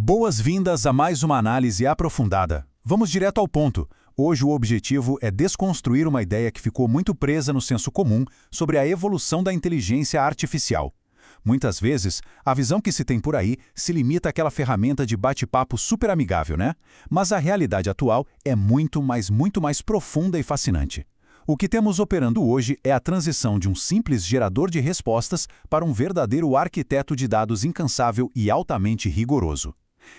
Boas-vindas a mais uma análise aprofundada. Vamos direto ao ponto. Hoje o objetivo é desconstruir uma ideia que ficou muito presa no senso comum sobre a evolução da inteligência artificial. Muitas vezes, a visão que se tem por aí se limita àquela ferramenta de bate-papo super amigável, né? Mas a realidade atual é muito mais profunda e fascinante. O que temos operando hoje é a transição de um simples gerador de respostas para um verdadeiro arquiteto de dados incansável e altamente rigoroso.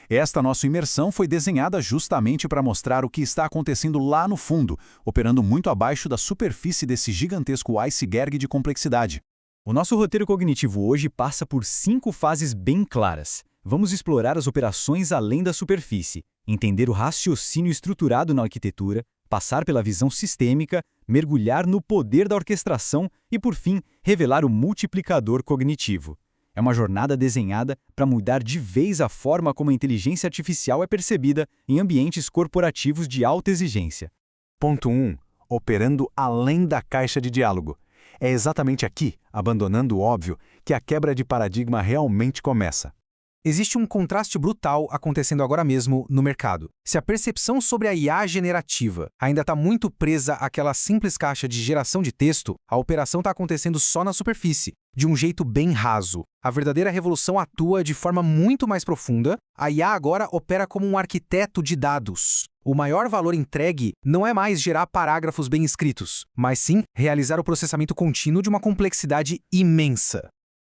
Esta nossa imersão foi desenhada justamente para mostrar o que está acontecendo lá no fundo, operando muito abaixo da superfície desse gigantesco iceberg de complexidade. O nosso roteiro cognitivo hoje passa por 5 fases bem claras. Vamos explorar as operações além da superfície, entender o raciocínio estruturado na arquitetura, passar pela visão sistêmica, mergulhar no poder da orquestração e, por fim, revelar o multiplicador cognitivo. É uma jornada desenhada para mudar de vez a forma como a inteligência artificial é percebida em ambientes corporativos de alta exigência. Ponto 1. Operando além da caixa de diálogo. É exatamente aqui, abandonando o óbvio, que a quebra de paradigma realmente começa. Existe um contraste brutal acontecendo agora mesmo no mercado. Se a percepção sobre a IA generativa ainda está muito presa àquela simples caixa de geração de texto, a operação está acontecendo só na superfície, de um jeito bem raso. A verdadeira revolução atua de forma muito mais profunda. A IA agora opera como um arquiteto de dados. O maior valor entregue não é mais gerar parágrafos bem escritos, mas sim realizar o processamento contínuo de uma complexidade imensa.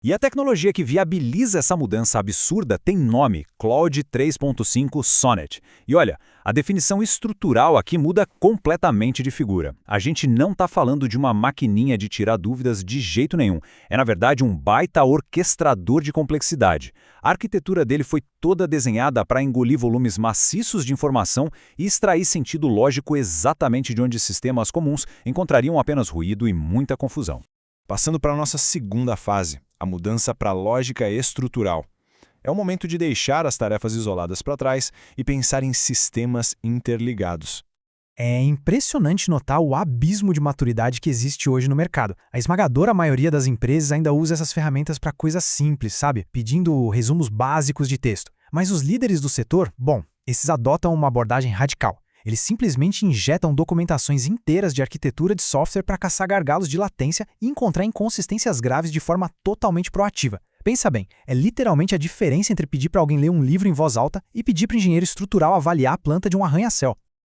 E a tecnologia que viabiliza essa mudança absurda tem nome, Claude 3.5 Sonnet. E olha, a definição estrutural aqui muda completamente de figura. A gente não está falando de uma maquininha de tirar dúvidas de jeito nenhum. É, na verdade, um baita orquestrador de complexidade. A arquitetura dele foi toda desenhada para engolir volumes maciços de informação e extrair sentido lógico exatamente de onde sistemas comuns encontrariam apenas ruído e muita confusão. Passando para a nossa segunda fase, a mudança para a lógica estrutural. É o momento de deixar as tarefas isoladas para trás e pensar em sistemas interligados. É impressionante notar o abismo de maturidade que existe hoje no mercado. A esmagadora maioria das empresas ainda usa essas ferramentas para coisas simples, sabe? Pedindo resumos básicos de texto. Mas os líderes do setor, esses adotam uma abordagem radical. Eles simplesmente injetam documentações inteiras de arquitetura de software para caçar gargalos de latência e encontrar inconsistências graves de forma totalmente proativa. Pensa bem, é literalmente a diferença entre pedir para alguém ler um livro em voz alta e pedir para o engenheiro estrutural avaliar a planta de um arranha-céu.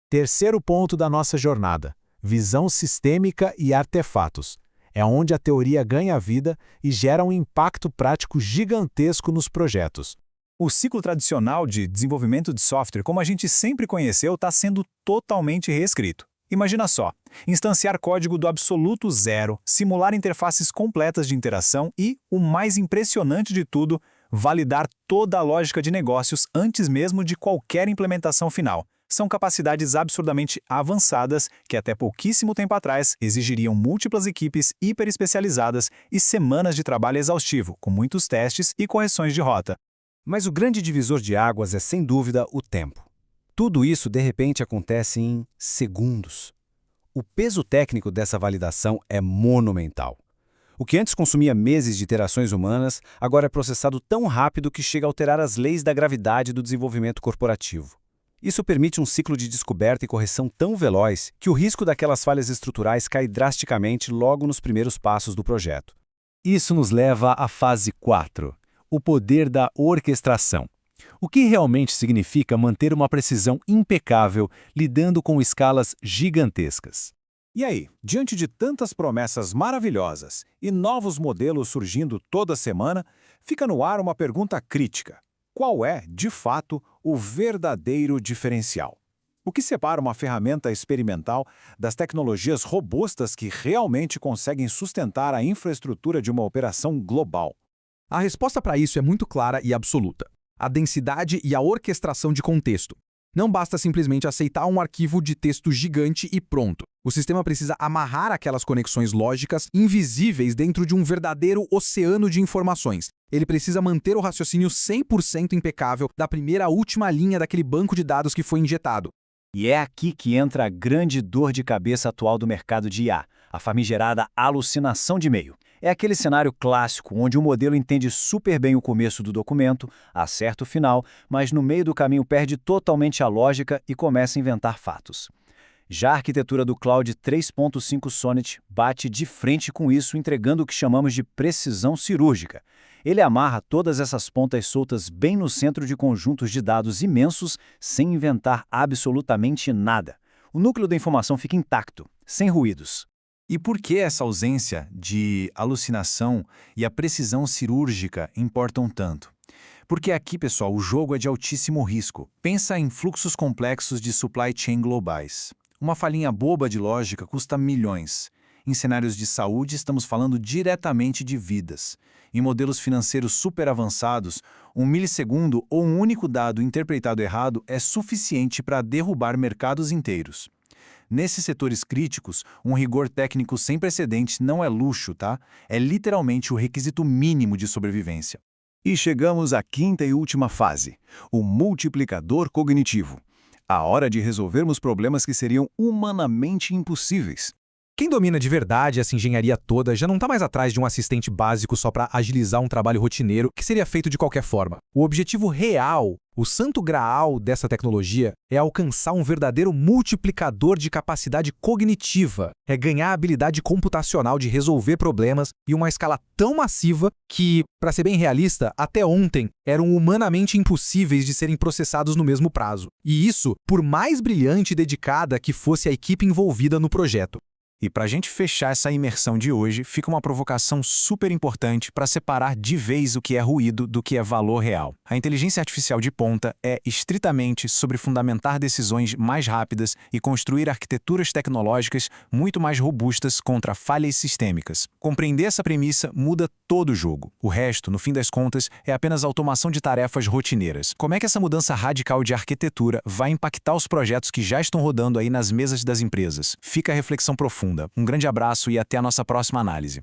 Terceiro ponto da nossa jornada: visão sistêmica e artefatos. É onde a teoria ganha vida e gera um impacto prático gigantesco nos projetos. O ciclo tradicional de desenvolvimento de software, como a gente sempre conheceu, está sendo totalmente reescrito. Imagina só, instanciar código do absoluto zero, simular interfaces completas de interação e, o mais impressionante de tudo, validar toda a lógica de negócios antes mesmo de qualquer implementação final. São capacidades absurdamente avançadas que até pouquíssimo tempo atrás exigiriam múltiplas equipes hiperespecializadas e semanas de trabalho exaustivo, com muitos testes e correções de rota. Mas o grande divisor de águas é, sem dúvida, o tempo. Tudo isso, de repente, acontece em segundos. O peso técnico dessa validação é monumental. O que antes consumia meses de iterações humanas, agora é processado tão rápido que chega a alterar as leis da gravidade do desenvolvimento corporativo. Isso permite um ciclo de descoberta e correção tão veloz que o risco daquelas falhas estruturais cai drasticamente logo nos primeiros passos do projeto. Isso nos leva à fase 4. O poder da orquestração. O que realmente significa manter uma precisão impecável lidando com escalas gigantescas. E aí, diante de tantas promessas maravilhosas e novos modelos surgindo toda semana, fica no ar uma pergunta crítica. Qual é, de fato, o verdadeiro diferencial? O que separa uma ferramenta experimental das tecnologias robustas que realmente conseguem sustentar a infraestrutura de uma operação global? A resposta para isso é muito clara e absoluta: a densidade e a orquestração de contexto. Não basta simplesmente aceitar um arquivo de texto gigante e pronto. O sistema precisa amarrar aquelas conexões lógicas invisíveis dentro de um verdadeiro oceano de informações. Ele precisa manter o raciocínio 100% impecável da primeira à última linha daquele banco de dados que foi injetado. E é aqui que entra a grande dor de cabeça atual do mercado de IA, a famigerada alucinação de meio. É aquele cenário clássico onde o modelo entende super bem o começo do documento, acerta o final, mas no meio do caminho perde totalmente a lógica e começa a inventar fatos. Já a arquitetura do Cloud 3.5 Sonnet bate de frente com isso, entregando o que chamamos de precisão cirúrgica. Ele amarra todas essas pontas soltas bem no centro de conjuntos de dados imensos, sem inventar absolutamente nada. O núcleo da informação fica intacto, sem ruídos. E por que essa ausência de alucinação e a precisão cirúrgica importam tanto? Porque aqui, pessoal, o jogo é de altíssimo risco. Pensa em fluxos complexos de supply chain globais. Uma falhinha boba de lógica custa milhões. Em cenários de saúde, estamos falando diretamente de vidas. Em modelos financeiros super avançados, 1 milissegundo ou um único dado interpretado errado é suficiente para derrubar mercados inteiros. Nesses setores críticos, um rigor técnico sem precedentes não é luxo, tá? É literalmente o requisito mínimo de sobrevivência. E chegamos à quinta e última fase, o multiplicador cognitivo. A hora de resolvermos problemas que seriam humanamente impossíveis. Quem domina de verdade essa engenharia toda já não está mais atrás de um assistente básico só para agilizar um trabalho rotineiro que seria feito de qualquer forma. O objetivo real, o santo graal dessa tecnologia, é alcançar um verdadeiro multiplicador de capacidade cognitiva. É ganhar a habilidade computacional de resolver problemas em uma escala tão massiva que, para ser bem realista, até ontem eram humanamente impossíveis de serem processados no mesmo prazo. E isso, por mais brilhante e dedicada que fosse a equipe envolvida no projeto. E para a gente fechar essa imersão de hoje, fica uma provocação super importante para separar de vez o que é ruído do que é valor real. A inteligência artificial de ponta é estritamente sobre fundamentar decisões mais rápidas e construir arquiteturas tecnológicas muito mais robustas contra falhas sistêmicas. Compreender essa premissa muda todo o jogo. O resto, no fim das contas, é apenas automação de tarefas rotineiras. Como é que essa mudança radical de arquitetura vai impactar os projetos que já estão rodando aí nas mesas das empresas? Fica a reflexão profunda. Um grande abraço e até a nossa próxima análise.